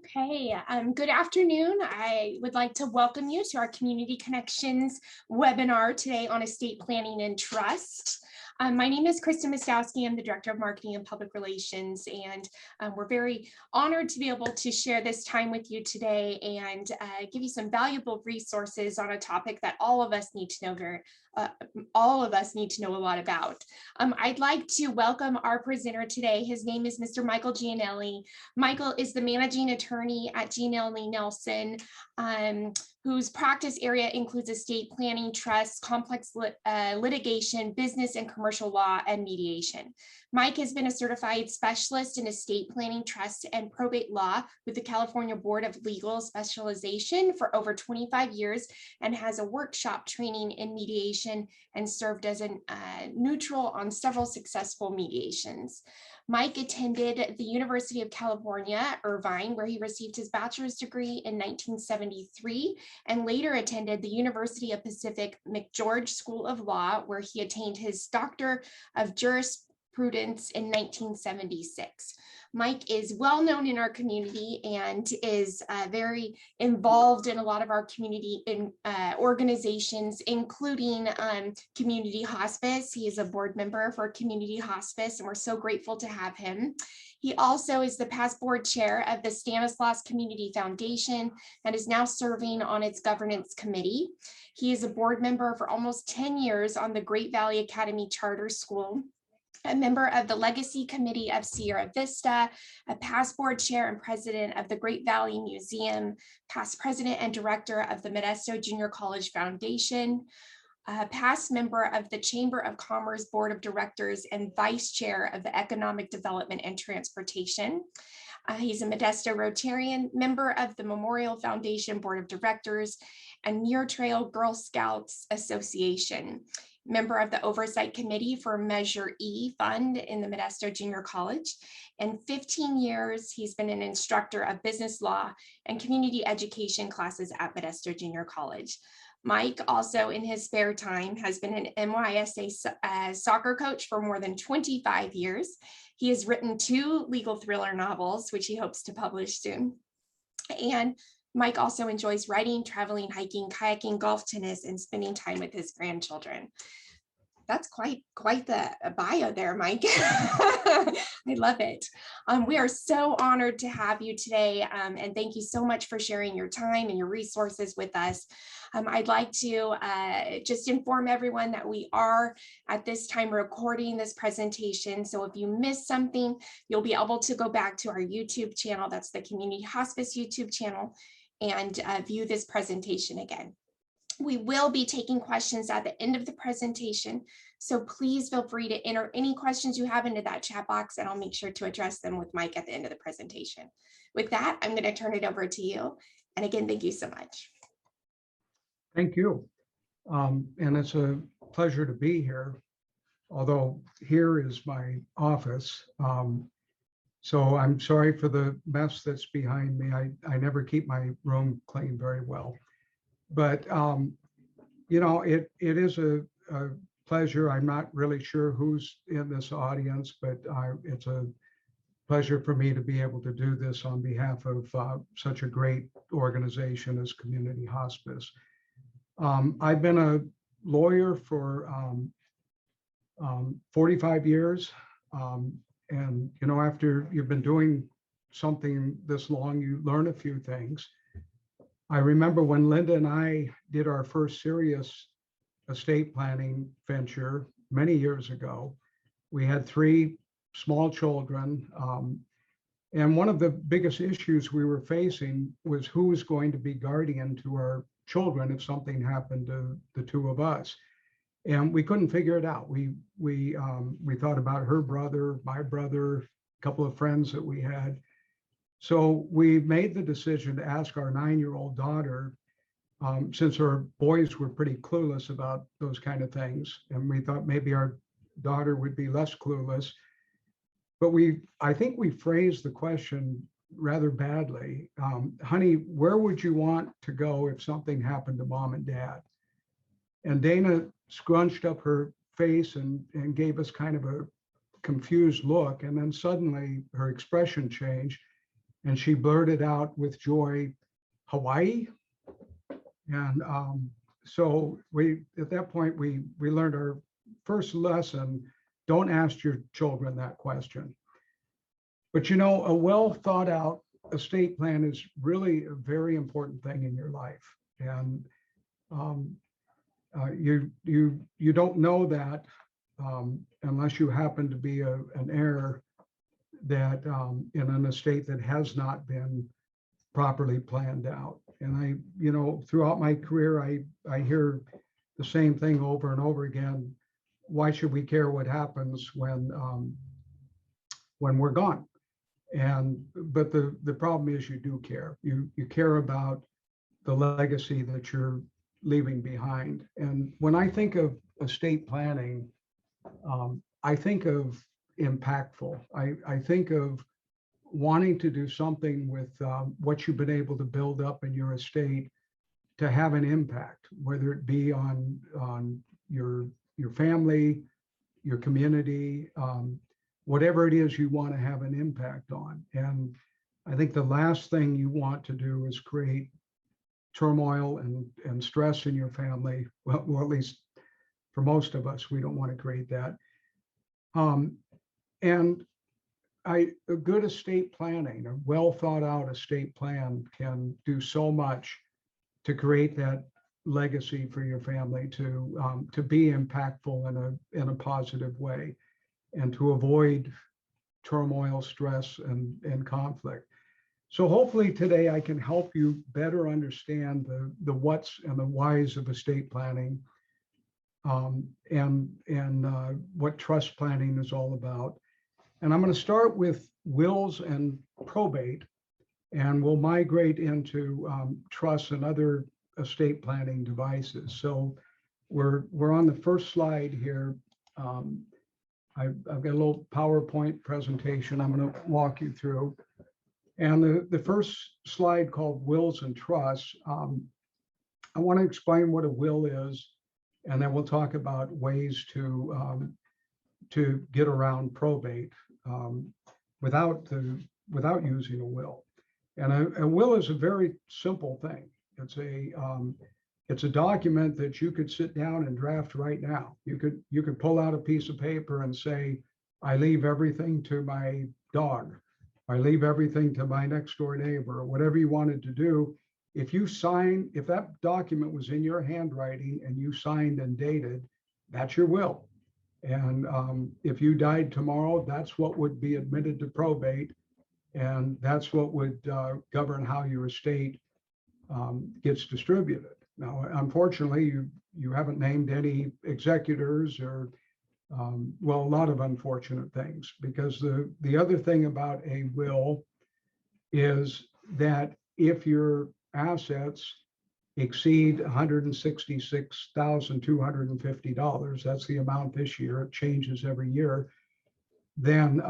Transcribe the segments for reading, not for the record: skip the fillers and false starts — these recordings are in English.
Okay, good afternoon. I would like to welcome you to our Community Connections webinar today on estate planning and trust. My name is Krista Mostowski. I'm the Director of Marketing and Public Relations, and we're very honored to be able to share this time with you today and give you some valuable resources on a topic that all of us need to know a lot about. I'd like to welcome our presenter today. His name is Mr. Michael Gianelli. Michael is the managing attorney at Gianelli Nelson, whose practice area includes estate planning, trust, complex litigation, business and commercial law, and mediation. Mike has been a certified specialist in estate planning, trust, and probate law with the California Board of Legal Specialization for over 25 years and has a workshop training in mediation and served as a neutral on several successful mediations. Mike attended the University of California, Irvine, where he received his bachelor's degree in 1973, and later attended the University of Pacific McGeorge School of Law, where he attained his Doctor of Jurisprudence in 1976. Mike is well known in our community and is very involved in a lot of our community organizations, including Community Hospice. He is a board member for Community Hospice, and we're so grateful to have him. He also is the past board chair of the Stanislaus Community Foundation and is now serving on its governance committee. He is a board member for almost 10 years on the Great Valley Academy Charter School, a member of the Legacy Committee of Sierra Vista, a past board chair and president of the Great Valley Museum, past president and director of the Modesto Junior College Foundation, a past member of the Chamber of Commerce Board of Directors and vice chair of the Economic Development and Transportation. He's a Modesto Rotarian, member of the Memorial Foundation Board of Directors and Muir Trail Girl Scouts Association, member of the Oversight Committee for Measure E Fund in the Modesto Junior College. In 15 years, he's been an instructor of business law and community education classes at Modesto Junior College. Mike also in his spare time has been an MYSA soccer coach for more than 25 years. He has written 2 legal thriller novels, which he hopes to publish soon. And Mike also enjoys writing, traveling, hiking, kayaking, golf, tennis, and spending time with his grandchildren. That's quite the bio there, Mike. I love it. We are so honored to have you today, and thank you so much for sharing your time and your resources with us. I'd like to just inform everyone that we are at this time recording this presentation. So if you missed something, you'll be able to go back to our YouTube channel. That's the Community Hospice YouTube channel, and view this presentation again. We will be taking questions at the end of the presentation, so please feel free to enter any questions you have into that chat box, and I'll make sure to address them with Mike at the end of the presentation. With that, I'm going to turn it over to you. And again, thank you so much. Thank you. And it's a pleasure to be here, although here is my office. So I'm sorry for the mess that's behind me. I never keep my room clean very well. But, you know, it is a pleasure. I'm not really sure who's in this audience, but it's a pleasure for me to be able to do this on behalf of such a great organization as Community Hospice. I've been a lawyer for 45 years. And, you know, after you've been doing something this long, you learn a few things. I remember when Linda and I did our first serious estate planning venture many years ago. We had 3 small children. And one of the biggest issues we were facing was who was going to be guardian to our children if something happened to the 2 of us. And we couldn't figure it out. We thought about her brother, my brother, a couple of friends that we had. So we made the decision to ask our 9-year-old daughter, since our boys were pretty clueless about those kind of things, and we thought maybe our daughter would be less clueless. But I think we phrased the question rather badly. Honey, where would you want to go if something happened to mom and dad? And Dana scrunched up her face and gave us kind of a confused look. And then suddenly her expression changed. And she blurted out with joy, Hawaii. And so at that point, we learned our first lesson: don't ask your children that question. But you know, a well thought out estate plan is really a very important thing in your life. And you don't know that unless you happen to be an heir that in an estate that has not been properly planned out. And you know, throughout my career, I hear the same thing over and over again. Why should we care what happens when we're gone? But the problem is you do care. You care about the legacy that you're leaving behind. And when I think of estate planning, I think of impactful. I think of wanting to do something with what you've been able to build up in your estate to have an impact, whether it be on your family, your community, whatever it is you want to have an impact on. And I think the last thing you want to do is create turmoil and stress in your family. Well, at least for most of us, we don't want to create that. And a good estate planning, a well thought out estate plan can do so much to create that legacy for your family, to be impactful in a positive way, and to avoid turmoil, stress, and conflict. So hopefully today I can help you better understand the what's and the whys of estate planning, and what trust planning is all about. And I'm going to start with wills and probate, and we'll migrate into trusts and other estate planning devices. So we're on the first slide here. I've got a little PowerPoint presentation I'm going to walk you through. And the first slide, called wills and trusts, I want to explain what a will is, and then we'll talk about ways to get around probate without using a will. And a will is a very simple thing. It's a document that you could sit down and draft right now. You could pull out a piece of paper and say, I leave everything to my dog. I leave everything to my next door neighbor, or whatever you wanted to do. If that document was in your handwriting and you signed and dated, that's your will. And if you died tomorrow, that's what would be admitted to probate. And that's what would govern how your estate gets distributed. Now, unfortunately, you haven't named any executors or, well, a lot of unfortunate things, because the other thing about a will is that if your assets exceed $166,250, that's the amount this year, it changes every year, then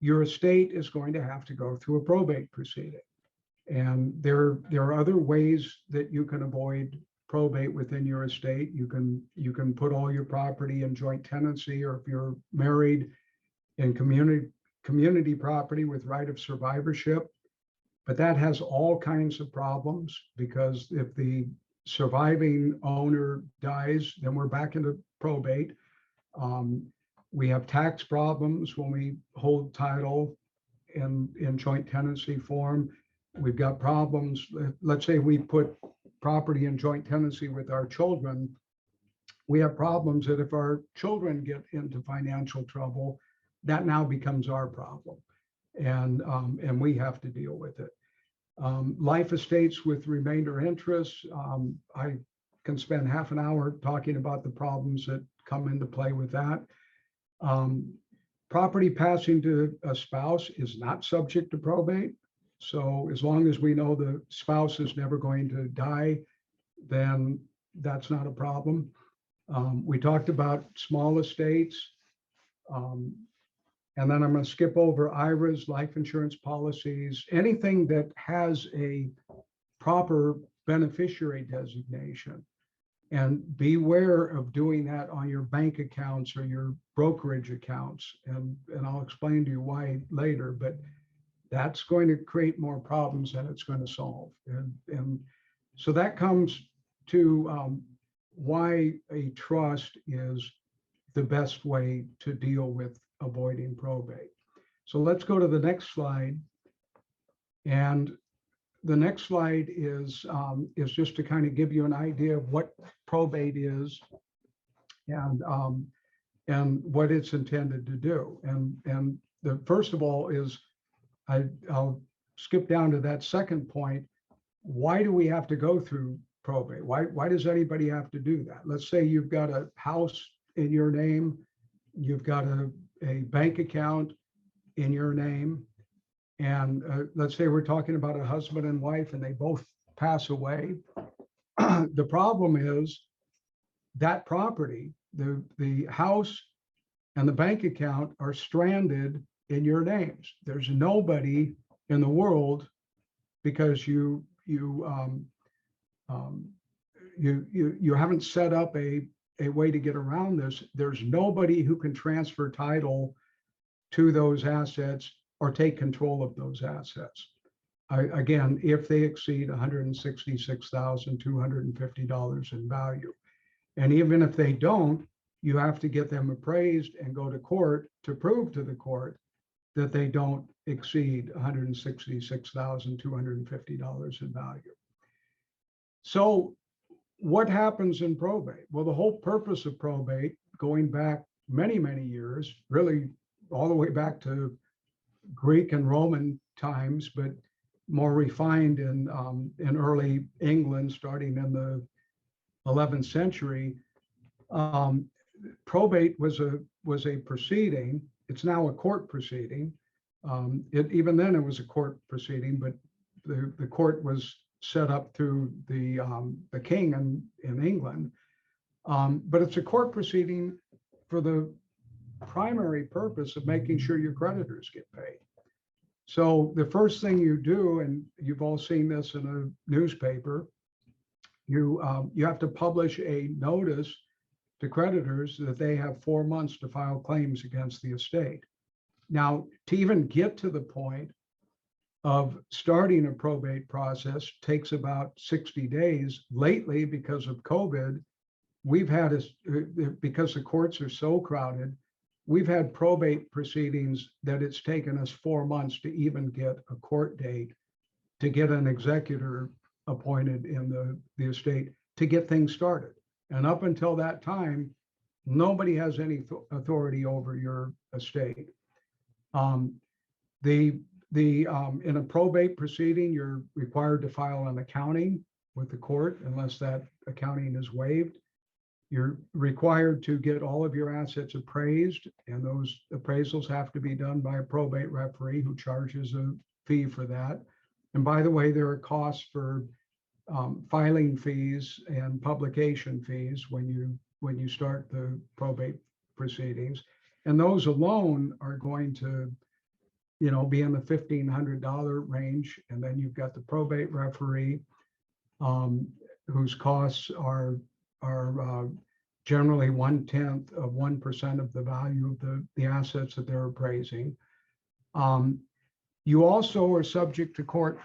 your estate is going to have to go through a probate proceeding. And there are other ways that you can avoid probate within your estate. You can put all your property in joint tenancy, or if you're married, in community property with right of survivorship. But that has all kinds of problems, because if the surviving owner dies, then we're back into probate. We have tax problems when we hold title in joint tenancy form. We've got problems. Let's say we put property in joint tenancy with our children. We have problems that if our children get into financial trouble, that now becomes our problem. And we have to deal with it. Life estates with remainder interest. I can spend half an hour talking about the problems that come into play with that. Property passing to a spouse is not subject to probate. So as long as we know the spouse is never going to die, then that's not a problem. We talked about small estates. And then I'm going to skip over IRAs, life insurance policies, anything that has a proper beneficiary designation. And beware of doing that on your bank accounts or your brokerage accounts. And I'll explain to you why later. But that's going to create more problems than it's going to solve. And so that comes to why a trust is the best way to deal with avoiding probate. So let's go to the next slide. And the next slide is just to kind of give you an idea of what probate is and what it's intended to do. And the first of all is, I'll skip down to that second point. Why do we have to go through probate? Why does anybody have to do that? Let's say you've got a house in your name, you've got a bank account in your name, and let's say we're talking about a husband and wife and they both pass away. The problem is that property, the house and the bank account are stranded in your names. There's nobody in the world, because you haven't set up a way to get around this. There's nobody who can transfer title to those assets or take control of those assets. Again, if they exceed $166,250 in value. And even if they don't, you have to get them appraised and go to court to prove to the court that they don't exceed $166,250 in value. So what happens in probate? Well, the whole purpose of probate, going back many, many years, really all the way back to Greek and Roman times, but more refined in early England, starting in the 11th century. Probate was a proceeding. It's now a court proceeding. Even then it was a court proceeding, but the court was set up through the king in England. But it's a court proceeding for the primary purpose of making sure your creditors get paid. So the first thing you do, and you've all seen this in a newspaper, you have to publish a notice to creditors that they have 4 months to file claims against the estate. Now, to even get to the point of starting a probate process takes about 60 days. Lately, because of COVID, we've had, because the courts are so crowded, we've had probate proceedings that it's taken us 4 months to even get a court date, to get an executor appointed in the estate, to get things started. And up until that time, nobody has any authority over your estate. In a probate proceeding, you're required to file an accounting with the court unless that accounting is waived. You're required to get all of your assets appraised, and those appraisals have to be done by a probate referee who charges a fee for that. And by the way, there are costs for filing fees and publication fees when you start the probate proceedings, and those alone are going to be in the $1,500 range. And then you've got the probate referee, whose costs are generally 1/10 of 1% of the value of the assets that they're appraising. You also are subject to court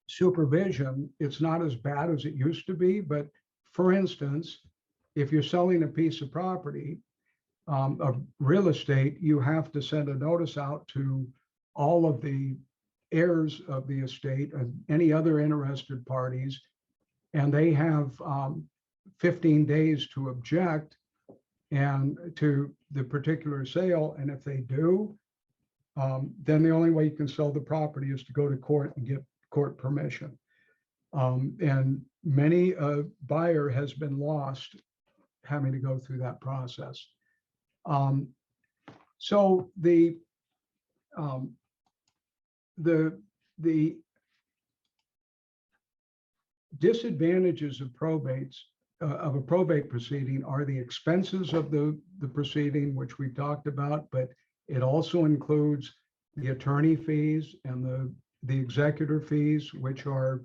supervision. It's not as bad as it used to be, but for instance, if you're selling a piece of property, of real estate, you have to send a notice out to all of the heirs of the estate and any other interested parties, and they have 15 days to object and to the particular sale. And if they do, then the only way you can sell the property is to go to court and get court permission. And many a buyer has been lost having to go through that process. So the disadvantages of a probate proceeding are the expenses of the proceeding, which we've talked about, but it also includes the attorney fees and the executor fees, which are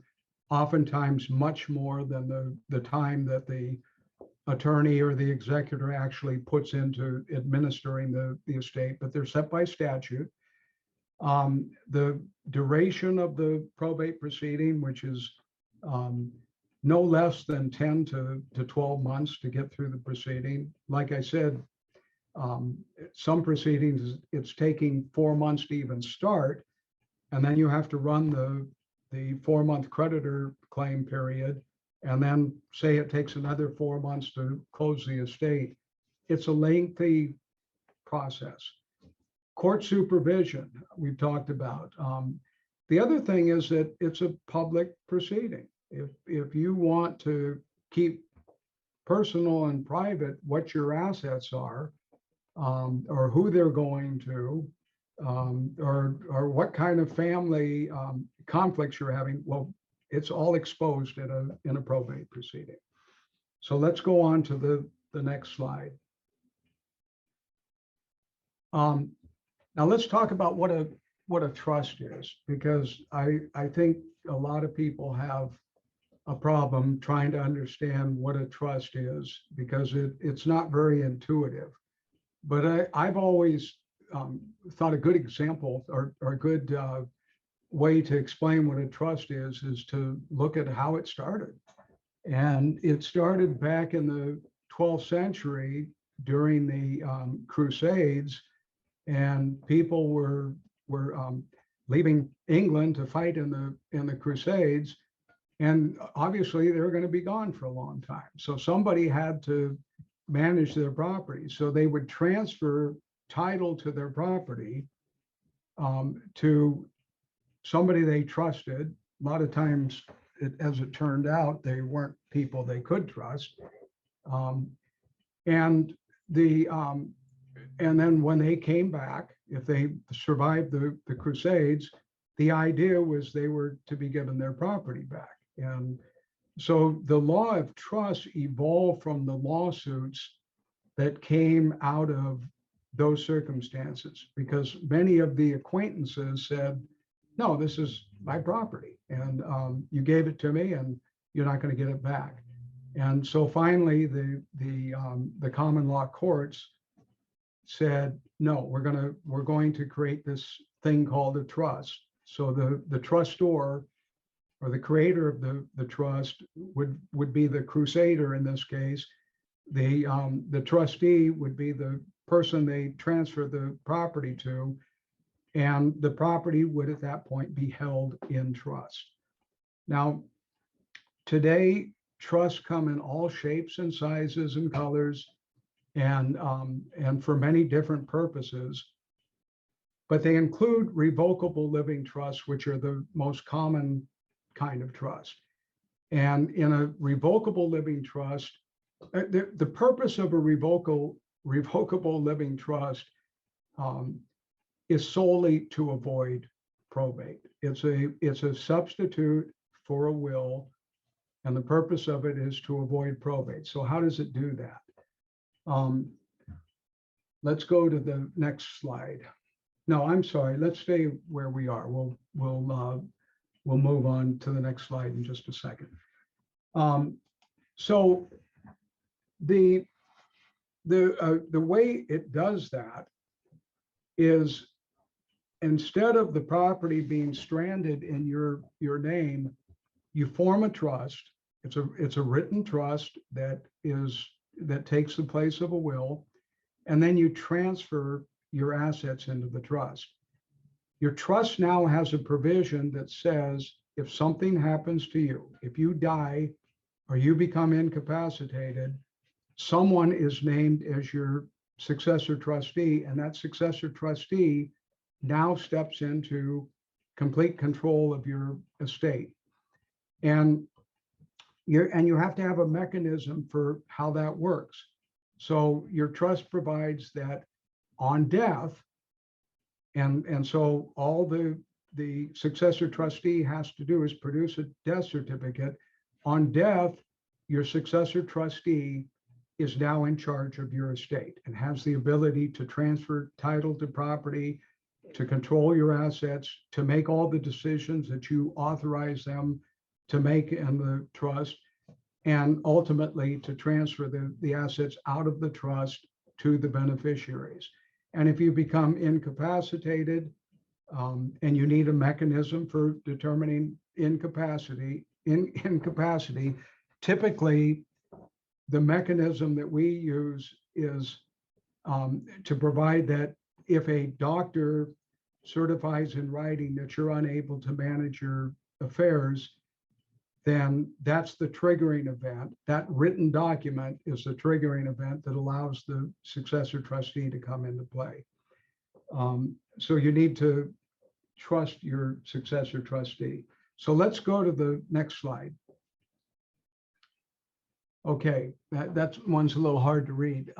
oftentimes much more than the time that the attorney or the executor actually puts into administering the estate, but they're set by statute. The duration of the probate proceeding, which is no less than 10 to 12 months to get through the proceeding. Like I said, some proceedings, it's taking 4 months to even start. And then you have to run the 4-month creditor claim period. And then say it takes another 4 months to close the estate. It's a lengthy process. Court supervision, we've talked about. The other thing is that it's a public proceeding. If you want to keep personal and private what your assets are, or who they're going to, or what kind of family conflicts you're having, well, it's all exposed in a probate proceeding. So let's go on to the next slide. Now let's talk about what a trust is, because I think a lot of people have a problem trying to understand what a trust is, because it's not very intuitive. But I've always thought a good example or a good way to explain what a trust is to look at how it started. And it started back in the 12th century during the Crusades, and people were leaving England to fight in the Crusades, and obviously they were going to be gone for a long time. So somebody had to manage their property. So they would transfer title to their property to somebody they trusted. A lot of times, as it turned out, they weren't people they could trust. And then when they came back, if they survived the Crusades, the idea was they were to be given their property back. And so the law of trust evolved from the lawsuits that came out of those circumstances, because many of the acquaintances said, no, this is my property, and you gave it to me and you're not going to get it back. And so finally the common law courts said, no, we're going to create this thing called a trust. So the trustor, or the creator of the trust, would be the crusader in this case. The trustee would be the person they transfer the property to, and the property would at that point be held in trust. Now, today, trusts come in all shapes and sizes and colors, and for many different purposes, but they include revocable living trusts, which are the most common kind of trust. And in a revocable living trust, the purpose of a revocable living trust is solely to avoid probate. It's a substitute for a will, and the purpose of it is to avoid probate. So how does it do that? Let's go to the next slide. No, I'm sorry. Let's stay where we are. We'll move on to the next slide in just a second. So the way it does that is, instead of the property being stranded in your name, you form a trust. It's a written trust that takes the place of a will, and then you transfer your assets into the trust. Your trust now has a provision that says, if something happens to you, if you die or you become incapacitated, someone is named as your successor trustee, and that successor trustee now steps into complete control of your estate. And you have to have a mechanism for how that works. So your trust provides that on death, and so all the successor trustee has to do is produce a death certificate. On death, your successor trustee is now in charge of your estate and has the ability to transfer title to property, to control your assets, to make all the decisions that you authorize them to make in the trust, and ultimately to transfer the assets out of the trust to the beneficiaries. And if you become incapacitated, And you need a mechanism for determining incapacity. Incapacity. Typically, the mechanism that we use is to provide that if a doctor certifies in writing that you're unable to manage your affairs, then that's the triggering event. That written document is the triggering event that allows the successor trustee to come into play. So you need to trust your successor trustee. So let's go to the next slide. Okay, that one's a little hard to read.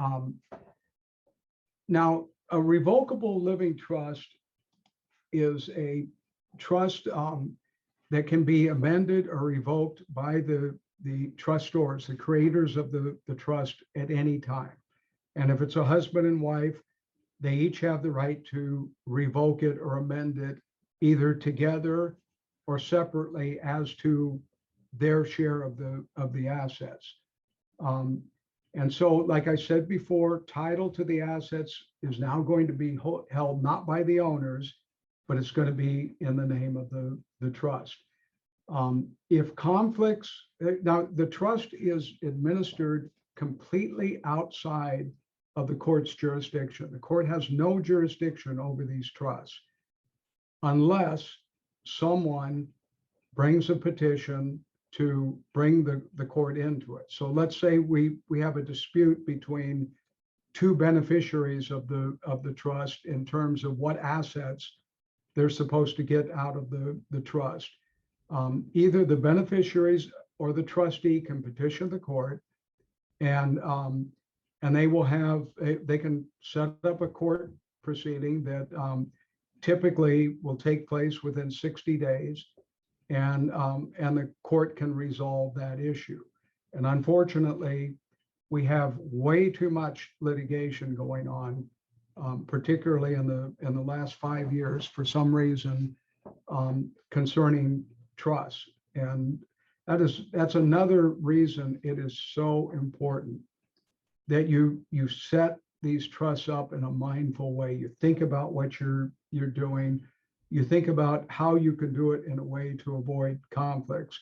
Now, a revocable living trust is a trust that can be amended or revoked by the trustors, the creators of the trust at any time. And if it's a husband and wife, they each have the right to revoke it or amend it either together or separately as to their share of the assets. And so, like I said before, title to the assets is now going to be held not by the owners, but it's going to be in the name of the trust. If conflicts, now the trust is administered completely outside of the court's jurisdiction. The court has no jurisdiction over these trusts unless someone brings a petition to bring the court into it. So let's say we have a dispute between two beneficiaries of the trust in terms of what assets they're supposed to get out of the trust. Either the beneficiaries or the trustee can petition the court, and they can set up a court proceeding that typically will take place within 60 days. And the court can resolve that issue. And unfortunately, we have way too much litigation going on, particularly in the last 5 years, for some reason, concerning trusts. And that's another reason it is so important that you set these trusts up in a mindful way. You think about what you're doing. You think about how you can do it in a way to avoid conflicts,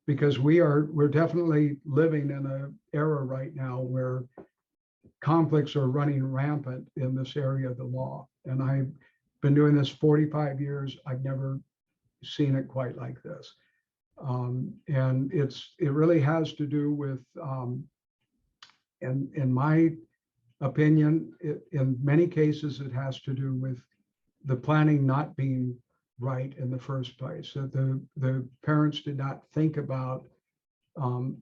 because we're definitely living in an era right now where conflicts are running rampant in this area of the law. And I've been doing this 45 years. I've never seen it quite like this. And it really has to do with, in my opinion, in many cases, it has to do with the planning not being right in the first place. That the parents did not think about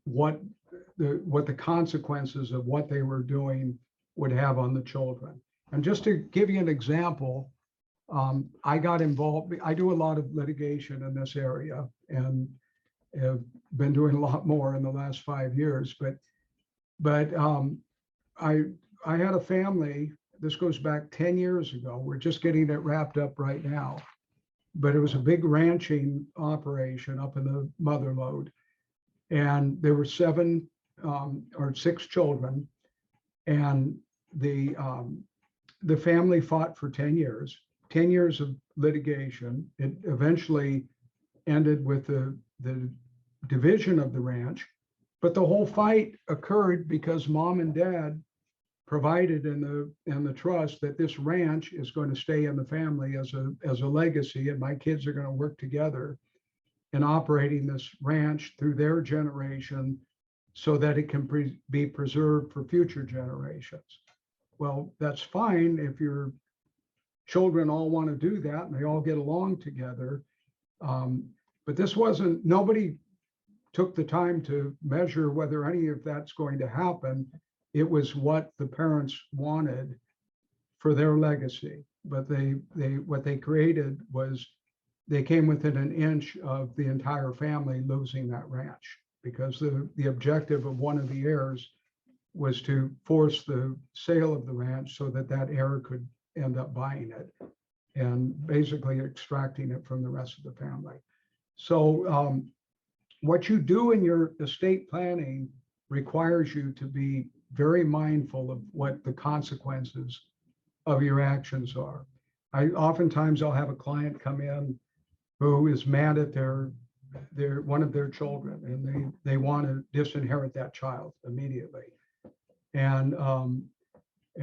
what the consequences of what they were doing would have on the children. And just to give you an example, I got involved. I do a lot of litigation in this area and have been doing a lot more in the last 5 years. But I had a family. This goes back 10 years ago. We're just getting it wrapped up right now. But it was a big ranching operation up in the Mother Lode. And there were 7 or 6 children. And the family fought for 10 years, 10 years of litigation. It eventually ended with the division of the ranch. But the whole fight occurred because mom and dad provided in the trust that this ranch is going to stay in the family as a legacy, and my kids are going to work together in operating this ranch through their generation so that it can be preserved for future generations. Well, that's fine if your children all want to do that and they all get along together. But this wasn't, nobody took the time to measure whether any of that's going to happen. It was what the parents wanted for their legacy. But what they created was they came within an inch of the entire family losing that ranch, because the objective of one of the heirs was to force the sale of the ranch so that heir could end up buying it and basically extracting it from the rest of the family. So what you do in your estate planning requires you to be very mindful of what the consequences of your actions are. oftentimes I'll have a client come in who is mad at their one of their children, and they want to disinherit that child immediately. And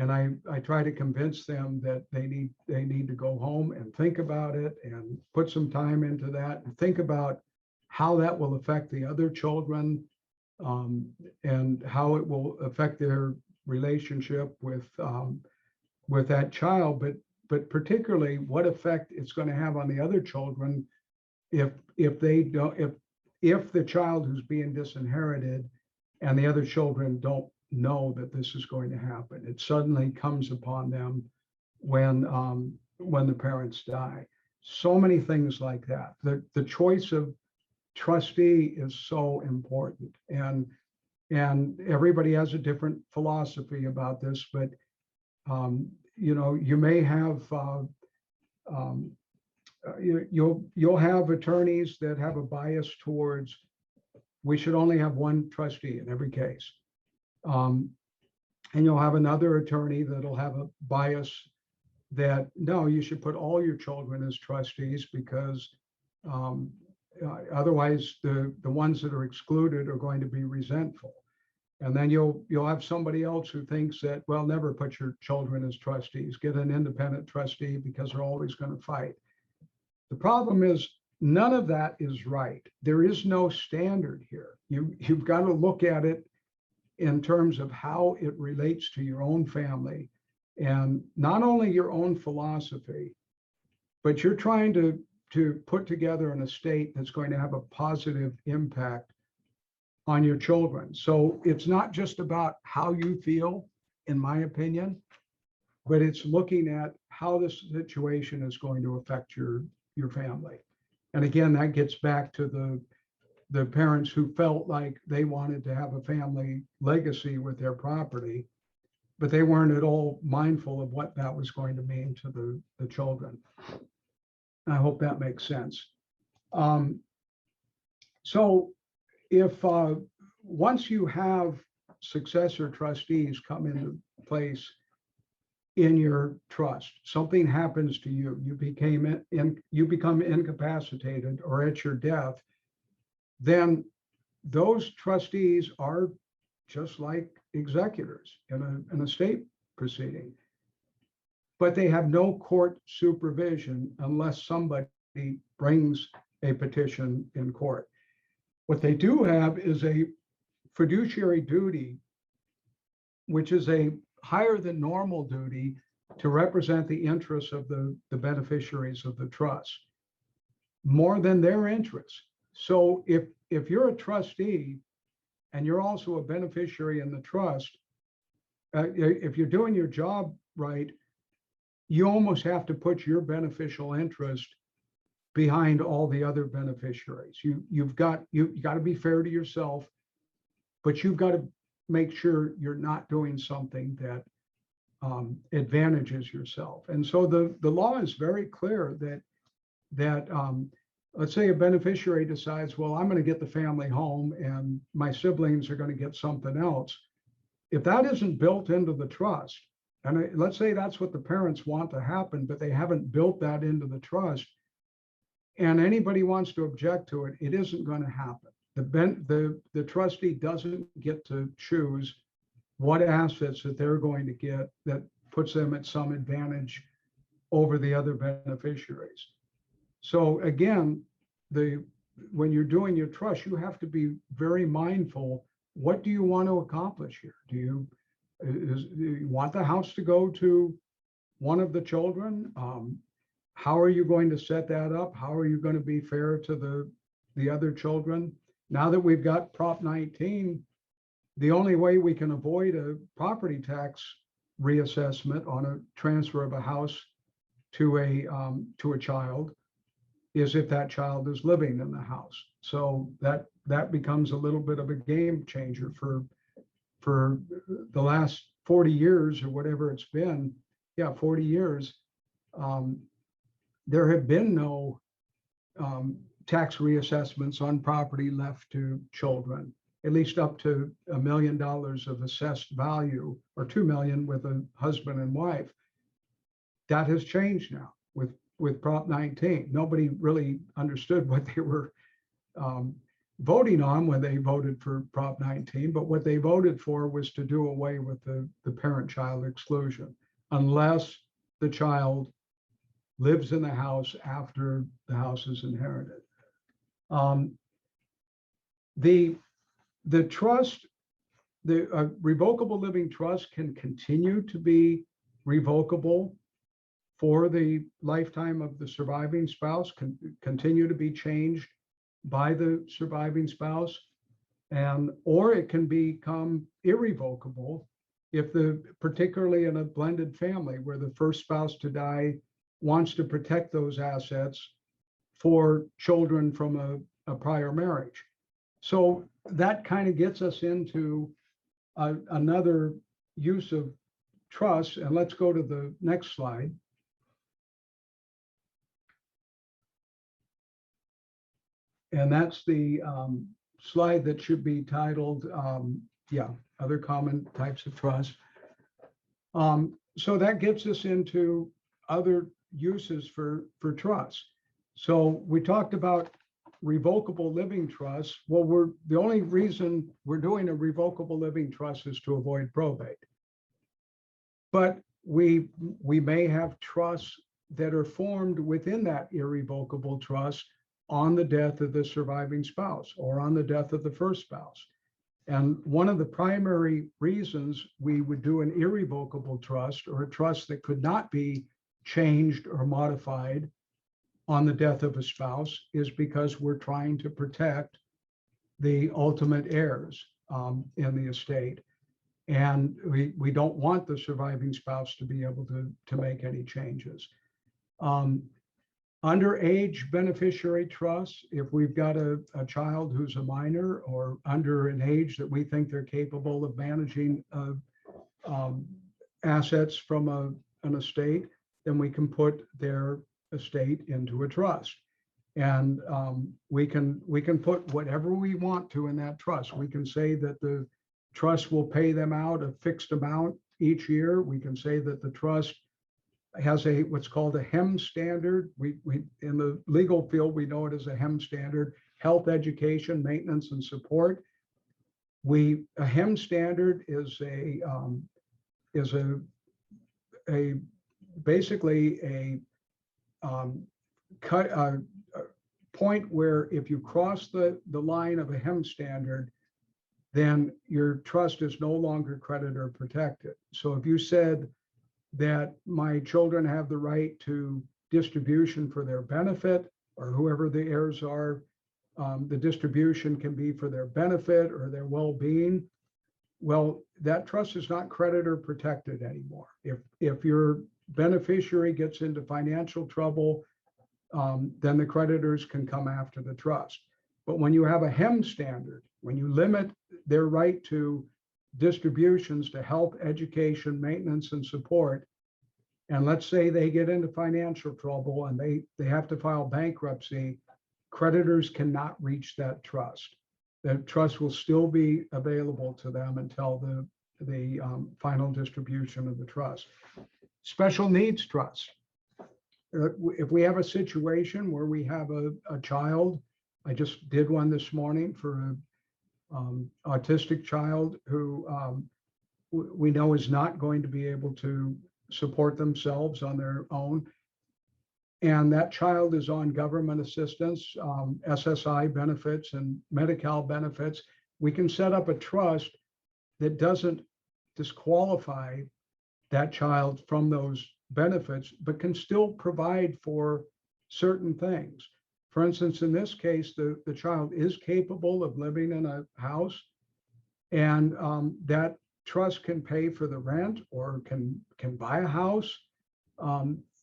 I try to convince them that they need to go home and think about it and put some time into that and think about how that will affect the other children, and how it will affect their relationship with that child, but particularly what effect it's going to have on the other children if they don't, if the child who's being disinherited and the other children don't know that this is going to happen. It suddenly comes upon them when the parents die. So many things like that. The choice of trustee is so important, and everybody has a different philosophy about this, but you may have you'll have attorneys that have a bias towards we should only have one trustee in every case. And you'll have another attorney that'll have a bias that no, you should put all your children as trustees because otherwise the ones that are excluded are going to be resentful. And then you'll have somebody else who thinks that, well, never put your children as trustees, get an independent trustee because they're always going to fight. The problem is none of that is right. There is no standard here. You've got to look at it in terms of how it relates to your own family and not only your own philosophy, but you're trying to put together an estate that's going to have a positive impact on your children. So it's not just about how you feel, in my opinion, but it's looking at how this situation is going to affect your family. And again, that gets back to the parents who felt like they wanted to have a family legacy with their property, but they weren't at all mindful of what that was going to mean to the children. I hope that makes sense. So if once you have successor trustees come into place in your trust, something happens to you, you become incapacitated or at your death, then those trustees are just like executors in an estate proceeding, but they have no court supervision unless somebody brings a petition in court. What they do have is a fiduciary duty, which is a higher than normal duty to represent the interests of the beneficiaries of the trust, more than their interests. So if you're a trustee and you're also a beneficiary in the trust, if you're doing your job right, you almost have to put your beneficial interest behind all the other beneficiaries. You've got to be fair to yourself, but you've got to make sure you're not doing something that advantages yourself. And so the law is very clear that let's say a beneficiary decides, well, I'm going to get the family home and my siblings are going to get something else. If that isn't built into the trust, and let's say that's what the parents want to happen, but they haven't built that into the trust, and anybody wants to object to it, it isn't going to happen. The trustee doesn't get to choose what assets that they're going to get that puts them at some advantage over the other beneficiaries. So again, when you're doing your trust, you have to be very mindful. What do you want to accomplish here? Do you want the house to go to one of the children? How are you going to set that up? How are you going to be fair to the other children? Now that we've got Prop 19, the only way we can avoid a property tax reassessment on a transfer of a house to a child is if that child is living in the house. So that becomes a little bit of a game changer for the last 40 years or whatever it's been. Yeah, 40 years. There have been no tax reassessments on property left to children, at least up to $1 million of assessed value, or 2 million with a husband and wife. That has changed now. with Prop 19. Nobody really understood what they were voting on when they voted for Prop 19, but what they voted for was to do away with the parent-child exclusion, unless the child lives in the house after the house is inherited. The trust, the revocable living trust can continue to be revocable for the lifetime of the surviving spouse, can continue to be changed by the surviving spouse, or it can become irrevocable if particularly in a blended family where the first spouse to die wants to protect those assets for children from a prior marriage. So that kind of gets us into another use of trust. And let's go to the next slide. And that's the slide that should be titled, other common types of trust. So that gets us into other uses for trust. So we talked about revocable living trusts. Well, the only reason we're doing a revocable living trust is to avoid probate. But we may have trusts that are formed within that irrevocable trust on the death of the surviving spouse or on the death of the first spouse. And one of the primary reasons we would do an irrevocable trust, or a trust that could not be changed or modified on the death of a spouse, is because we're trying to protect the ultimate heirs in the estate. And we don't want the surviving spouse to be able to make any changes. Underage beneficiary trusts, if we've got a child who's a minor or under an age that we think they're capable of managing assets from an estate, then we can put their estate into a trust. And we can put whatever we want to in that trust. We can say that the trust will pay them out a fixed amount each year. We can say that the trust has what's called a HEM standard. We in the legal field, we know it as a HEM standard: health, education, maintenance, and support. A HEM standard is basically a point where if you cross the line of a HEM standard, then your trust is no longer creditor protected. So if you said that my children have the right to distribution for their benefit, or whoever the heirs are, the distribution can be for their benefit or their well-being, well, that trust is not creditor protected anymore. If your beneficiary gets into financial trouble, then the creditors can come after the trust. But when you have a HEM standard, when you limit their right to distributions to health, education, maintenance, and support, and let's say they get into financial trouble and they have to file bankruptcy, creditors cannot reach that trust. The trust will still be available to them until the final distribution of the trust. Special needs trust. If we have a situation where we have a child, I just did one this morning for an autistic child who we know is not going to be able to support themselves on their own. And that child is on government assistance, SSI benefits and Medi-Cal benefits. We can set up a trust that doesn't disqualify that child from those benefits, but can still provide for certain things. For instance, in this case, the child is capable of living in a house, and that trust can pay for the rent or can buy a house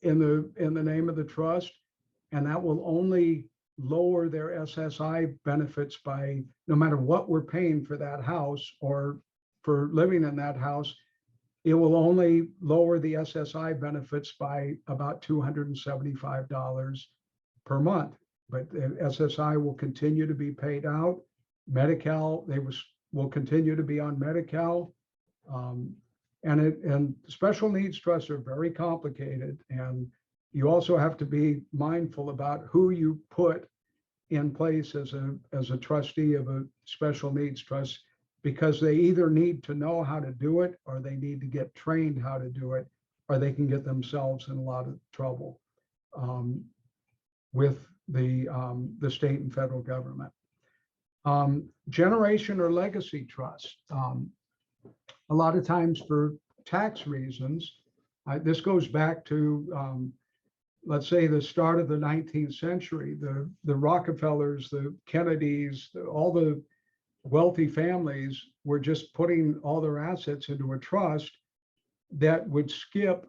in the name of the trust, and that will only lower their SSI benefits by, no matter what we're paying for that house or for living in that house, it will only lower the SSI benefits by about $275 per month. But the SSI will continue to be paid out. Medi-Cal, they will continue to be on Medi-Cal. And special needs trusts are very complicated, and You also have to be mindful about who you put in place as a trustee of a special needs trust, because they either need to know how to do it, or they need to get trained how to do it, or they can get themselves in a lot of trouble with the state and federal government. Generation or legacy trust. A lot of times for tax reasons, this goes back to let's say the start of the 19th century, the Rockefellers, the Kennedys, all the wealthy families were just putting all their assets into a trust that would skip,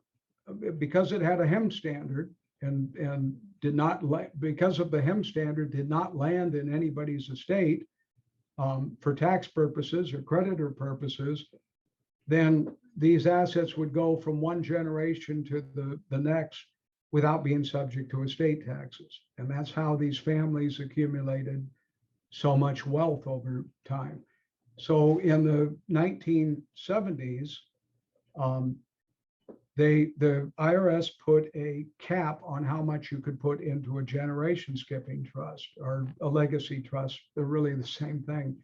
because it had a HEM standard and did not, because of the HEM standard, did not land in anybody's estate for tax purposes or creditor purposes. Then these assets would go from one generation to the next without being subject to estate taxes. And that's how these families accumulated so much wealth over time. So in the 1970s, the IRS put a cap on how much you could put into a generation skipping trust or a legacy trust. They're really the same thing.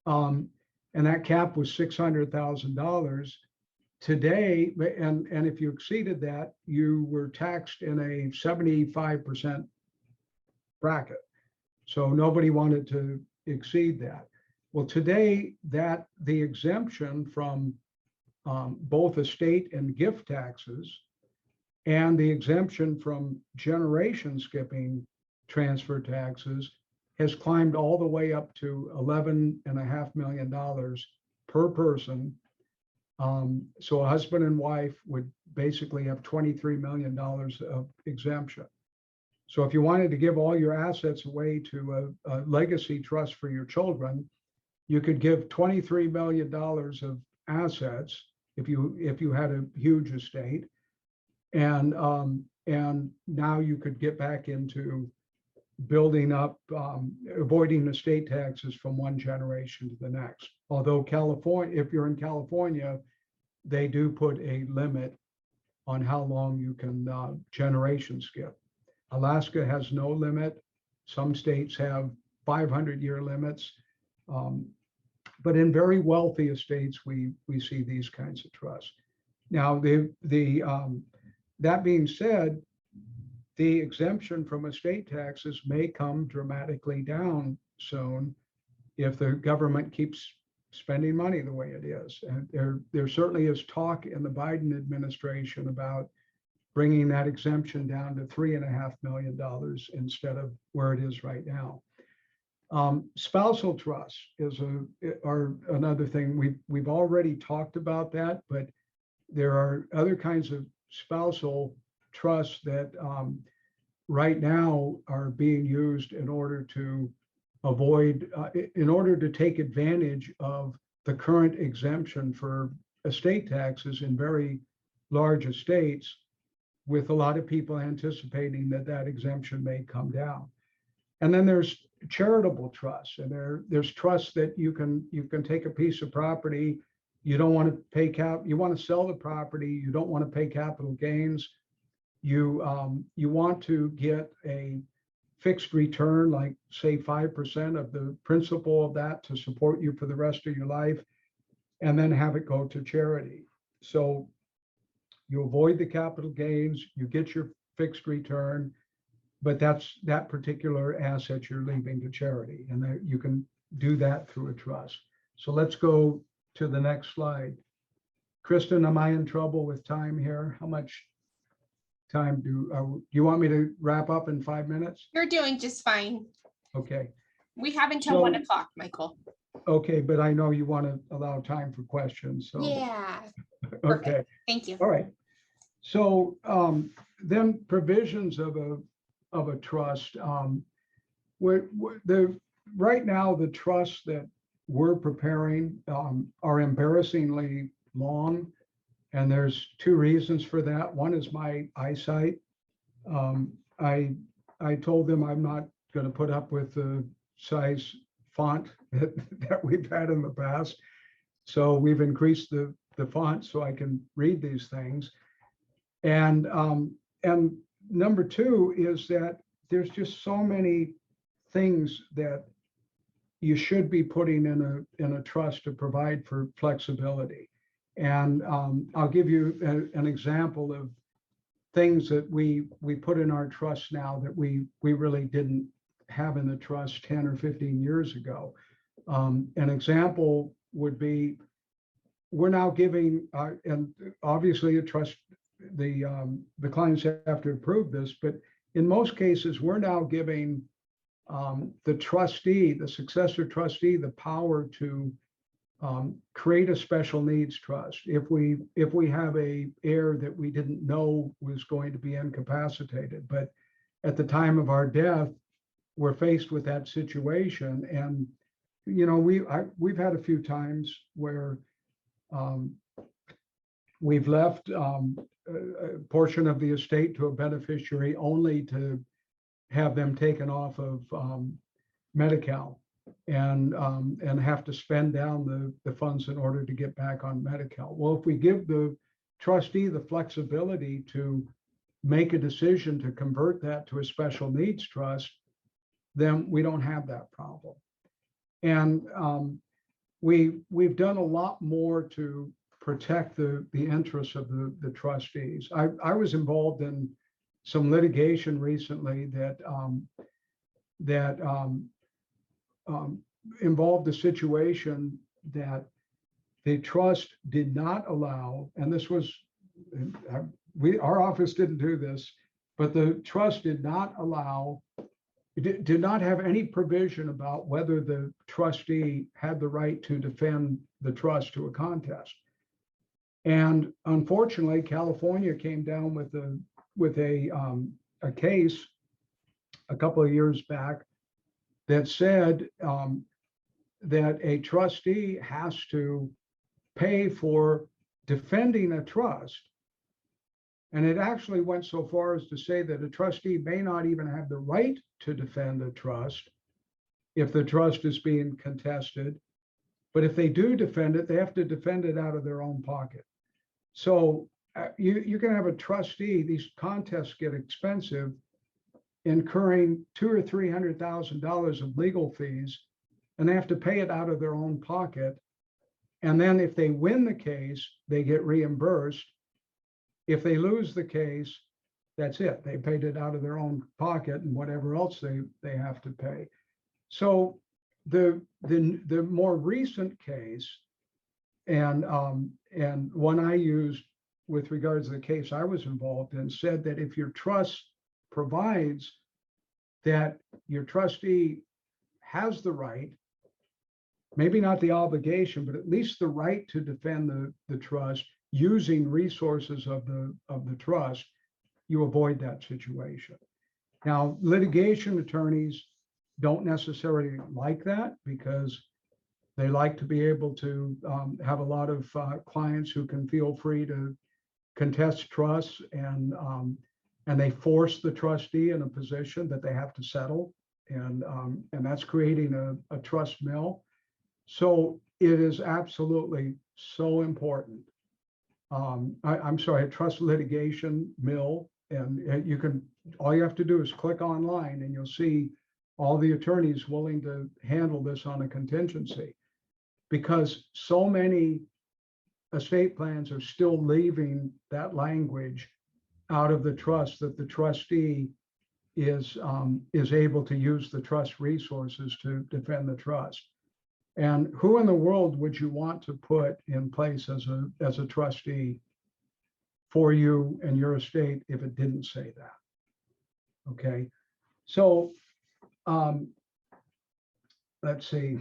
And that cap was $600,000. Today, and if you exceeded that, you were taxed in a 75% bracket. So nobody wanted to exceed that. Well, today, that the exemption from both estate and gift taxes and the exemption from generation skipping transfer taxes has climbed all the way up to $11.5 million per person. So a husband and wife would basically have $23 million of exemption. So if you wanted to give all your assets away to a legacy trust for your children, you could give $23 million of assets if you had a huge estate, and now you could get back into building up, avoiding estate taxes from one generation to the next. Although California, if you're in California, they do put a limit on how long you can generation skip. Alaska has no limit. Some states have 500-year limits. But in very wealthy estates, we see these kinds of trusts. Now, that being said, the exemption from estate taxes may come dramatically down soon if the government keeps spending money the way it is. And there certainly is talk in the Biden administration about bringing that exemption down to $3.5 million instead of where it is right now. Spousal trust is another thing. We've already talked about that, but there are other kinds of spousal trusts that right now are being used in order to avoid, in order to take advantage of the current exemption for estate taxes in very large estates, with a lot of people anticipating that exemption may come down. And then there's charitable trusts, and there's trusts that you can take a piece of property, you don't want to pay you want to sell the property, you don't want to pay capital gains, you want to get a fixed return, like say 5% of the principal of that to support you for the rest of your life, and then have it go to charity. So you avoid the capital gains, you get your fixed return, but that's that particular asset you're leaving to charity, and that you can do that through a trust. So let's go to the next slide. Kristen, am I in trouble with time here? How much time do you want me to wrap up in 5 minutes? You're doing just fine. Okay. We have until 1 o'clock, Michael. Okay, but I know you want to allow time for questions. So Yeah. okay. Perfect. Thank you. All right. So then provisions of a trust. Right now, the trusts that we're preparing are embarrassingly long, and there's two reasons for that. One is my eyesight. I told them I'm not going to put up with the size font that we've had in the past, so we've increased the font so I can read these things. And number two is that there's just so many things that you should be putting in a trust to provide for flexibility. And I'll give you an example of things that we put in our trust now that we really didn't have in the trust 10 or 15 years ago. An example would be, we're now giving, and obviously a trust, the clients have to approve this, but in most cases, we're now giving the trustee, the successor trustee, the power to create a special needs trust. If we have a heir that we didn't know was going to be incapacitated, but at the time of our death, we're faced with that situation. And, you know, we've had a few times where we've left a portion of the estate to a beneficiary only to have them taken off of Medi-Cal and have to spend down the funds in order to get back on Medi-Cal. Well, if we give the trustee the flexibility to make a decision to convert that to a special needs trust, then we don't have that problem. And we've done a lot more to protect the interests of the trustees. I was involved in some litigation recently that involved a situation that the trust did not allow, and this was, our office didn't do this, but the trust did not allow, did not have any provision about whether the trustee had the right to defend the trust to a contest. And unfortunately, California came down with a case a couple of years back that said that a trustee has to pay for defending a trust. And it actually went so far as to say that a trustee may not even have the right to defend a trust if the trust is being contested. But if they do defend it, they have to defend it out of their own pocket. So you can have a trustee, these contests get expensive, incurring $200,000 or $300,000 of legal fees, and they have to pay it out of their own pocket. And then if they win the case, they get reimbursed. If they lose the case, that's it. They paid it out of their own pocket and whatever else they have to pay. So the more recent case, and one I used with regards to the case I was involved in, said that if your trust provides that your trustee has the right, maybe not the obligation, but at least the right to defend the trust using resources of the trust, you avoid that situation. Now, litigation attorneys don't necessarily like that because they like to be able to have a lot of clients who can feel free to contest trusts, and they force the trustee in a position that they have to settle, and that's creating a trust mill. So it is absolutely so important. I'm sorry, a trust litigation mill, and you can, all you have to do is click online and you'll see all the attorneys willing to handle this on a contingency, because so many estate plans are still leaving that language out of the trust, that the trustee is able to use the trust resources to defend the trust. And who in the world would you want to put in place as a trustee for you and your estate if it didn't say that? Okay, so let's see.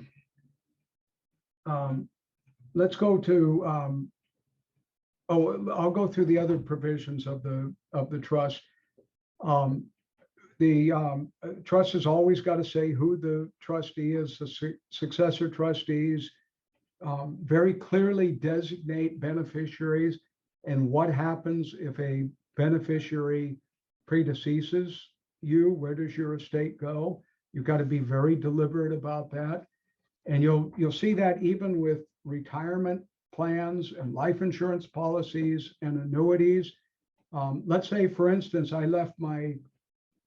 Let's go to, I'll go through the other provisions of the trust. The trust has always got to say who the trustee is, the successor trustees, very clearly designate beneficiaries and what happens if a beneficiary predeceases you. Where does your estate go? You've got to be very deliberate about that. And you'll see that even with retirement plans and life insurance policies and annuities. Let's say, for instance, I left my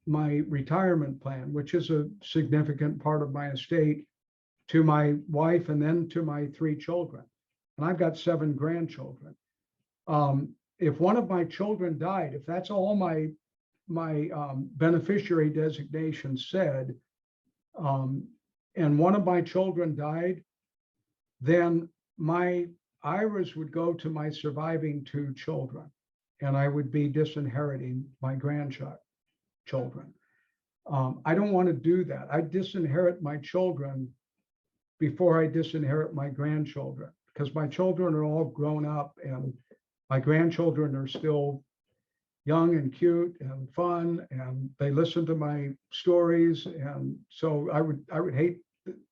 retirement plan, which is a significant part of my estate, to my wife and then to my 3 children. And I've got 7 grandchildren. If one of my children died, if that's all my beneficiary designation said, and one of my children died, then my IRAs would go to my surviving 2 children, and I would be disinheriting my grandchildren. I don't want to do that. I disinherit my children before I disinherit my grandchildren, because my children are all grown up and my grandchildren are still young and cute and fun, and they listen to my stories. And so I would hate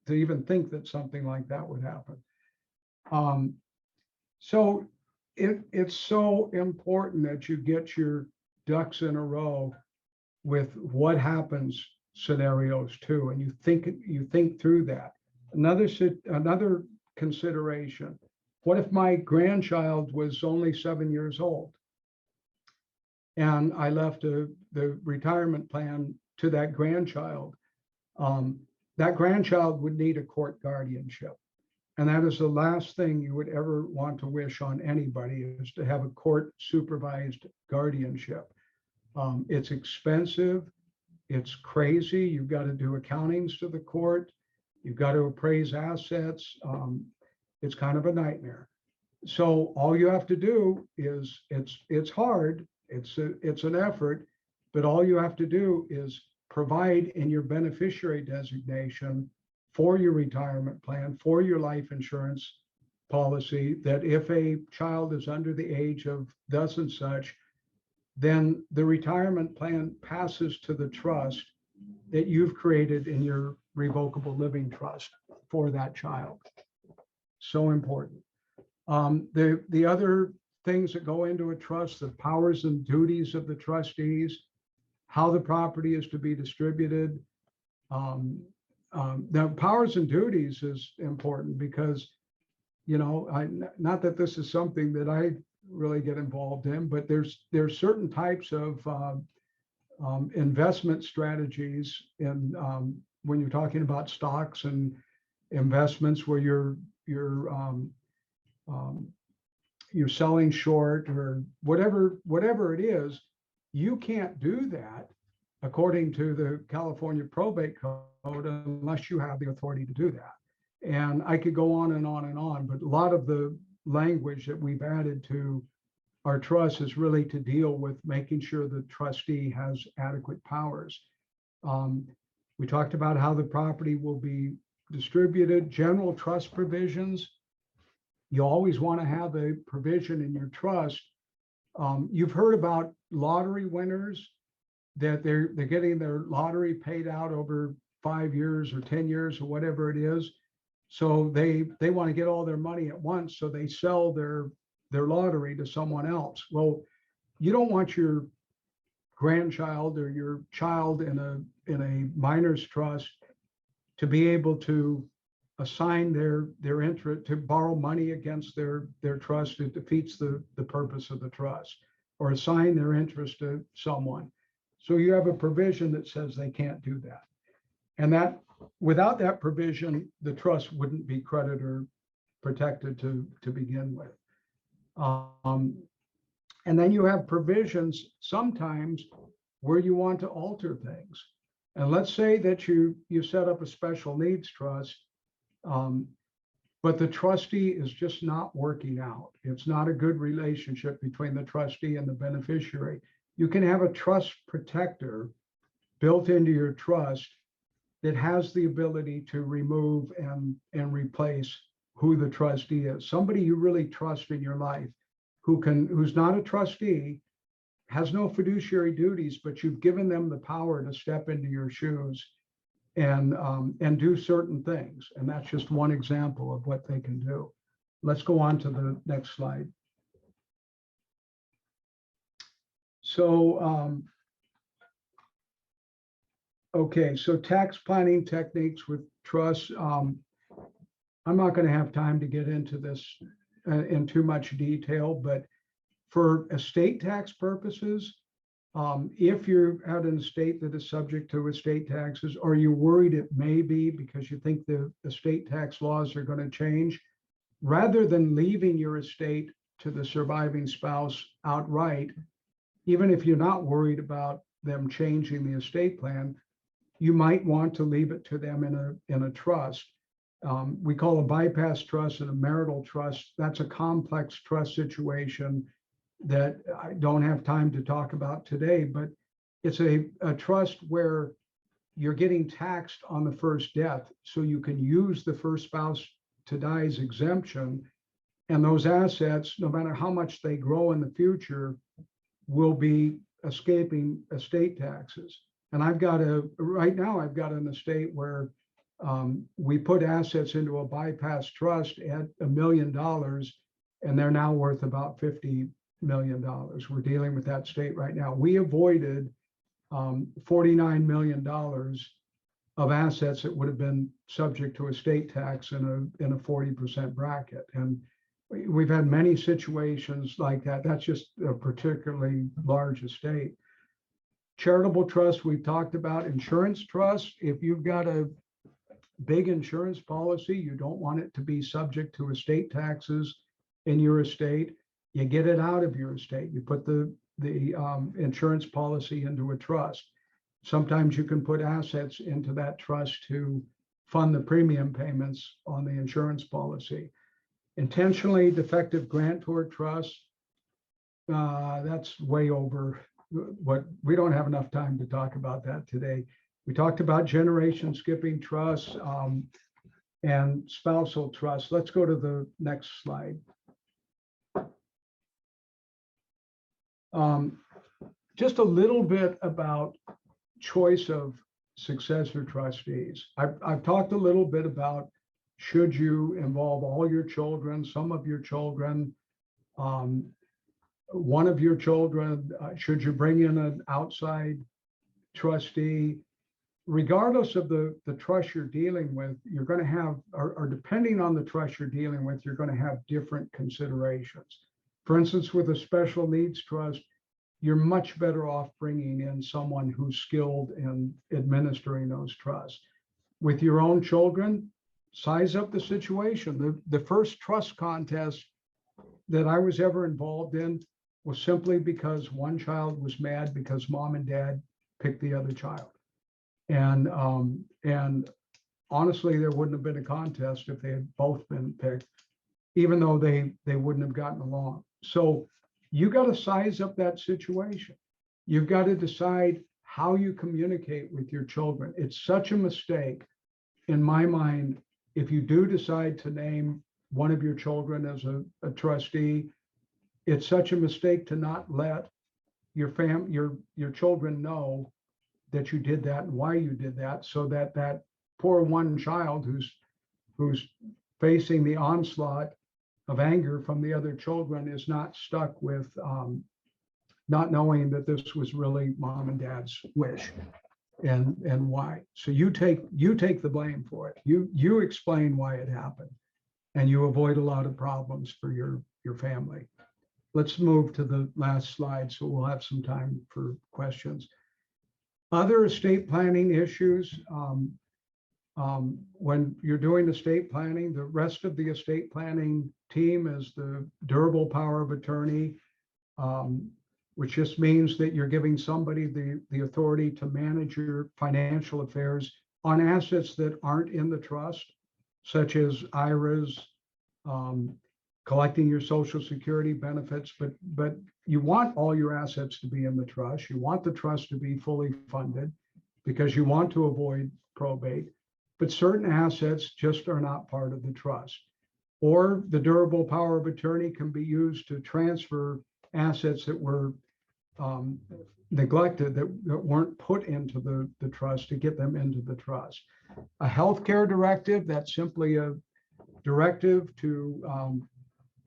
to even think that something like that would happen. So it's so important that you get your ducks in a row with what happens scenarios too, and you think through that. Another consideration: what if my grandchild was only 7 years old, and I left the retirement plan to that grandchild? That grandchild would need a court guardianship. And that is the last thing you would ever want to wish on anybody, is to have a court supervised guardianship. It's expensive. It's crazy. You've got to do accountings to the court. You've got to appraise assets. It's kind of a nightmare. So all you have to do is, it's hard. It's an effort, but all you have to do is provide in your beneficiary designation for your retirement plan, for your life insurance policy, that if a child is under the age of thus and such, then the retirement plan passes to the trust that you've created in your revocable living trust for that child. So important. The other things that go into a trust, the powers and duties of the trustees, how the property is to be distributed. The powers and duties is important because, not that this is something that I really get involved in, but there's certain types of investment strategies, and when you're talking about stocks and investments where you're selling short or whatever it is, you can't do that according to the California Probate Code unless you have the authority to do that. And I could go on and on and on, but a lot of the language that we've added to our trust is really to deal with making sure the trustee has adequate powers. We talked about how the property will be distributed, general trust provisions. You always want to have a provision in your trust. You've heard about lottery winners, that they're getting their lottery paid out over 5 years or 10 years or whatever it is. So they want to get all their money at once, so they sell their lottery to someone else. Well, you don't want your grandchild or your child in a minor's trust to be able to assign their interest, to borrow money against their trust. It defeats the purpose of the trust, or assign their interest to someone. So you have a provision that says they can't do that. And that, without that provision, the trust wouldn't be creditor protected to begin with. And then you have provisions sometimes where you want to alter things. And let's say that you set up a special needs trust, but the trustee is just not working out. It's not a good relationship between the trustee and the beneficiary. You can have a trust protector built into your trust that has the ability to remove and replace who the trustee is. Somebody you really trust in your life, who's not a trustee, has no fiduciary duties, but you've given them the power to step into your shoes and do certain things. And that's just one example of what they can do. Let's go on to the next slide. So, okay, so tax planning techniques with trusts. I'm not going to have time to get into this in too much detail, but For estate tax purposes, if you're at an estate that is subject to estate taxes, or you're worried it may be because you think the estate tax laws are going to change, rather than leaving your estate to the surviving spouse outright, even if you're not worried about them changing the estate plan, you might want to leave it to them in a trust. We call a bypass trust and a marital trust. That's a complex trust situation that I don't have time to talk about today, but it's a trust where you're getting taxed on the first death. So you can use the first spouse to die's exemption, and those assets, no matter how much they grow in the future, will be escaping estate taxes. And right now I've got an estate where we put assets into a bypass trust at $1 million, and they're now worth about $50 million. We're dealing with that state right now. We avoided $49 million of assets that would have been subject to estate tax in a 40% bracket. And we've had many situations like that. That's just a particularly large estate. Charitable trust, we've talked about. Insurance trust, if you've got a big insurance policy, you don't want it to be subject to estate taxes in your estate, you get it out of your estate. You put the insurance policy into a trust. Sometimes you can put assets into that trust to fund the premium payments on the insurance policy. Intentionally defective grantor trust, that's way over what, we don't have enough time to talk about that today. We talked about generation skipping trusts and spousal trust. Let's go to the next slide. Just a little bit about choice of successor trustees. I've talked a little bit about, should you involve all your children, some of your children, one of your children, should you bring in an outside trustee? Regardless of the trust you're dealing with, you're going to have, or depending on the trust you're dealing with, you're going to have different considerations. For instance, with a special needs trust, you're much better off bringing in someone who's skilled in administering those trusts. With your own children, size up the situation. The first trust contest that I was ever involved in was simply because one child was mad because mom and dad picked the other child. And honestly, there wouldn't have been a contest if they had both been picked, even though they wouldn't have gotten along. So you got to size up that situation. You've got to decide how you communicate with your children. It's such a mistake, in my mind, if you do decide to name one of your children as a trustee. It's such a mistake to not let your children know that you did that and why you did that, so that that poor one child who's facing the onslaught of anger from the other children is not stuck with not knowing that this was really mom and dad's wish and why. So you take the blame for it. You explain why it happened, and you avoid a lot of problems for your family. Let's move to the last slide so we'll have some time for questions. Other estate planning issues. When you're doing estate planning, the rest of the estate planning team is the durable power of attorney, which just means that you're giving somebody the authority to manage your financial affairs on assets that aren't in the trust, such as IRAs, collecting your Social Security benefits, but you want all your assets to be in the trust. You want the trust to be fully funded because you want to avoid probate, but certain assets just are not part of the trust. Or the durable power of attorney can be used to transfer assets that were neglected, that weren't put into the trust, to get them into the trust. A healthcare directive, that's simply a directive to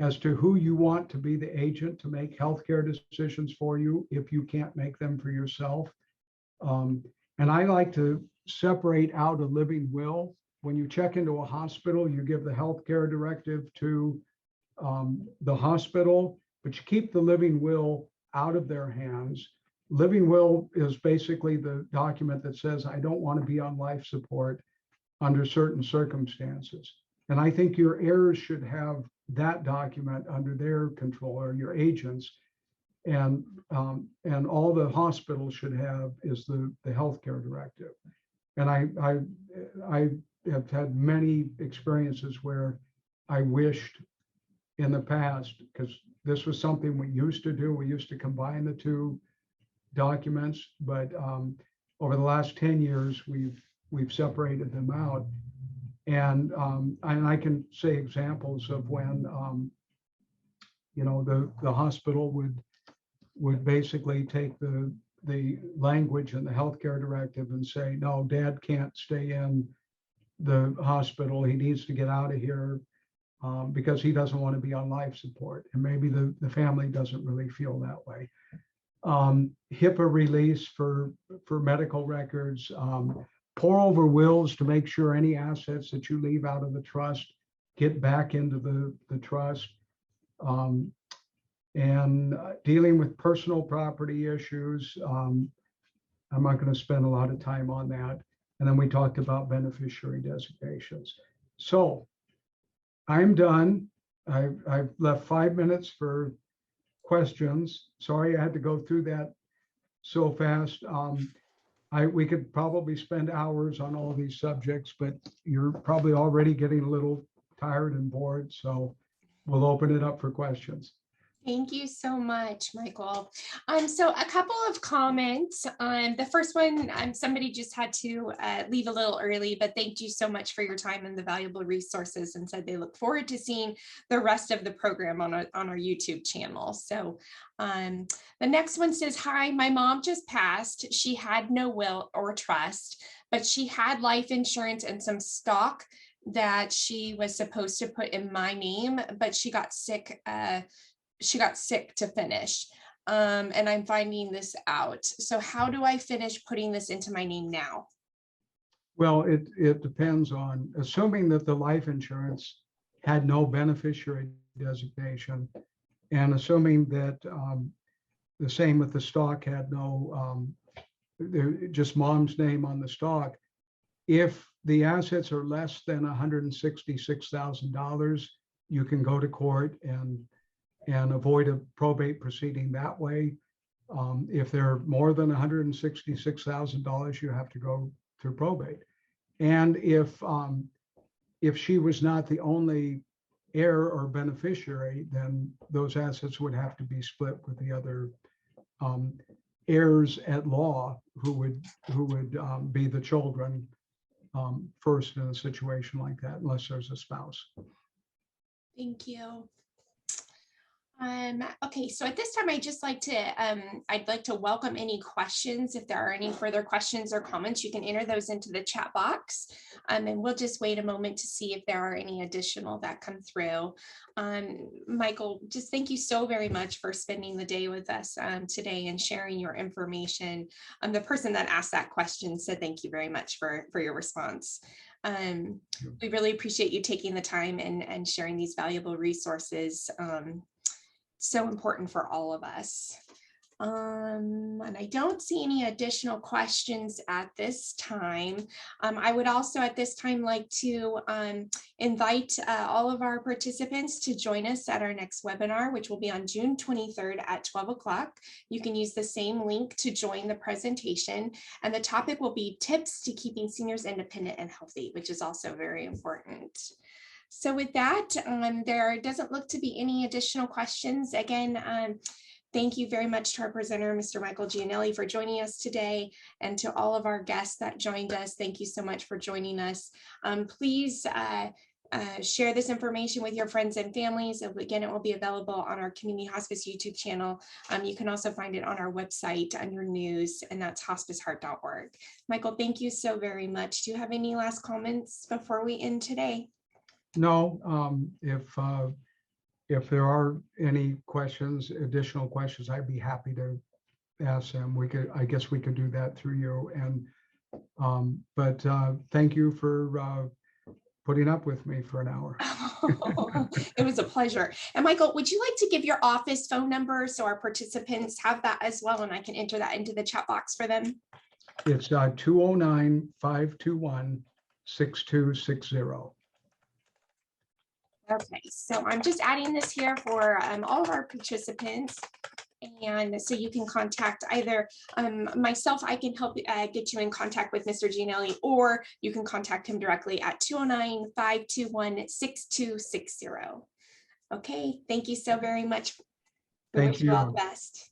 as to who you want to be the agent to make healthcare decisions for you if you can't make them for yourself. And I like to separate out a living will. When you check into a hospital, you give the healthcare directive to the hospital, but you keep the living will out of their hands. Living will is basically the document that says, I don't want to be on life support under certain circumstances. And I think your heirs should have that document under their control, or your agents. And all the hospitals should have is the healthcare directive. And I have had many experiences where I wished in the past, because this was something we used to do. We used to combine the two documents, but over the last 10 years, we've separated them out. And I can say examples of when the hospital would basically take the language in the healthcare directive and say, no, dad can't stay in the hospital. He needs to get out of here because he doesn't want to be on life support. And maybe the family doesn't really feel that way. HIPAA release for medical records, pour over wills to make sure any assets that you leave out of the trust get back into the trust. And dealing with personal property issues. I'm not going to spend a lot of time on that. And then we talked about beneficiary designations. So I'm done. I've left 5 minutes for questions. Sorry I had to go through that so fast. We could probably spend hours on all these subjects, but you're probably already getting a little tired and bored. So we'll open it up for questions. Thank you so much, Michael. So a couple of comments. The first one, somebody just had to leave a little early, but thank you so much for your time and the valuable resources, and said they look forward to seeing the rest of the program on our YouTube channel. So the next one says, hi, my mom just passed. She had no will or trust, but she had life insurance and some stock that she was supposed to put in my name, but she got sick to finish. And I'm finding this out. So how do I finish putting this into my name now? Well, it depends on, assuming that the life insurance had no beneficiary designation, and assuming that the same with the stock had no, just mom's name on the stock. If the assets are less than $166,000, you can go to court and avoid a probate proceeding that way. If they're more than $166,000, you have to go through probate. And if she was not the only heir or beneficiary, then those assets would have to be split with the other heirs at law, who would be the children first in a situation like that, unless there's a spouse. Thank you. Okay, so at this time, I'd like to welcome any questions. If there are any further questions or comments, you can enter those into the chat box, and we'll just wait a moment to see if there are any additional that come through. Michael, just thank you so very much for spending the day with us today and sharing your information. The person that asked that question said thank you very much for your response. We really appreciate you taking the time and sharing these valuable resources. So important for all of us. And I don't see any additional questions at this time. I would also at this time like to invite all of our participants to join us at our next webinar, which will be on June 23rd at 12 o'clock. You can use the same link to join the presentation, and the topic will be tips to keeping seniors independent and healthy, which is also very important. So with that, there doesn't look to be any additional questions. Again, thank you very much to our presenter, Mr. Michael Gianelli, for joining us today, and to all of our guests that joined us. Thank you so much for joining us. Please share this information with your friends and families. Again, it will be available on our Community Hospice YouTube channel. You can also find it on our website under news, and that's hospiceheart.org. Michael, thank you so very much. Do you have any last comments before we end today? No, if there are any questions, additional questions, I'd be happy to ask them. I guess we could do that through you. And but thank you for putting up with me for an hour. It was a pleasure. And Michael, would you like to give your office phone number so our participants have that as well, and I can enter that into the chat box for them? It's 209-521-6260. Okay, so I'm just adding this here for all of our participants. And so you can contact either myself, I can help get you in contact with Mr. Gianelli, or you can contact him directly at 209-521-6260. Okay, thank you so very much. We Thank wish you all the you. best.